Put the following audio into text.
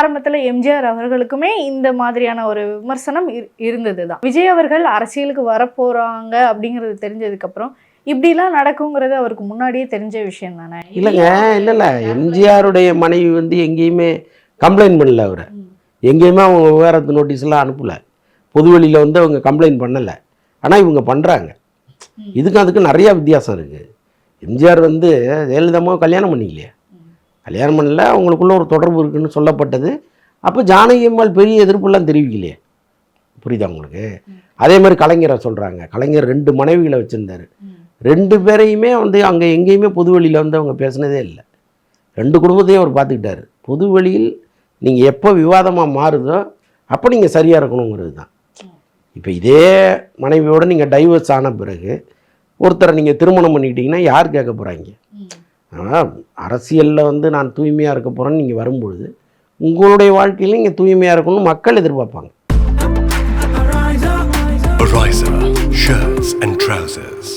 ஆரம்பத்தில் எம்ஜிஆர் அவர்களுக்குமே இந்த மாதிரியான ஒரு விமர்சனம் இருந்தது தான். விஜய் அவர்கள் அரசியலுக்கு வரப்போகிறாங்க அப்படிங்கிறது தெரிஞ்சதுக்கப்புறம் இப்படிலாம் நடக்குங்கிறது அவருக்கு முன்னாடியே தெரிஞ்ச விஷயம் தானே? இல்லைங்க, இல்லை எம்ஜிஆருடைய மனைவி வந்து எங்கேயுமே கம்ப்ளைண்ட் பண்ணல. அவரை எங்கேயுமே அவங்க விவகாரத்து நோட்டீஸ்லாம் அனுப்பலை. பொதுவெளியில் வந்து அவங்க கம்ப்ளைண்ட் பண்ணலை. ஆனால் இவங்க பண்ணுறாங்க. இதுக்கும் அதுக்கு நிறையா வித்தியாசம் இருக்குது. எம்ஜிஆர் வந்து ஜெயலலிதாவும் கல்யாணம் பண்ணிக்கலையா? கல்யாணம் பண்ணல, அவங்களுக்குள்ள ஒரு தொடர்பு இருக்குதுன்னு சொல்லப்பட்டது. அப்போ ஜானகி அம்மாள் பெரிய எதிர்ப்புலாம் தெரிவிக்கலையே. புரியுதா உங்களுக்கு? அதே மாதிரி கலைஞரை சொல்கிறாங்க. கலைஞர் 2 மனைவிகளை வச்சுருந்தார். 2 பேரையுமே வந்து அங்கே எங்கேயுமே பொதுவெளியில் வந்து அவங்க பேசினதே இல்லை. 2 குடும்பத்தையும் அவர் பார்த்துக்கிட்டார். பொதுவெளியில் நீங்கள் எப்போ விவாதமாக மாறுதோ அப்போ நீங்கள் சரியாக இருக்கணுங்கிறது தான். இப்போ இதே மனைவியோடு நீங்கள் டைவர்ஸ் ஆன பிறகு ஒருத்தரை நீங்கள் திருமணம் பண்ணிக்கிட்டீங்கன்னா யார் கேட்க போகிறாங்க? ஆனால் அரசியலில் வந்து நான் தூய்மையாக இருக்க போகிறேன்னு நீங்கள் வரும்பொழுது உங்களுடைய வாழ்க்கையில் நீங்கள் தூய்மையாக இருக்கணும்னு மக்கள் எதிர்பார்ப்பாங்க. Ariza shirts and trousers.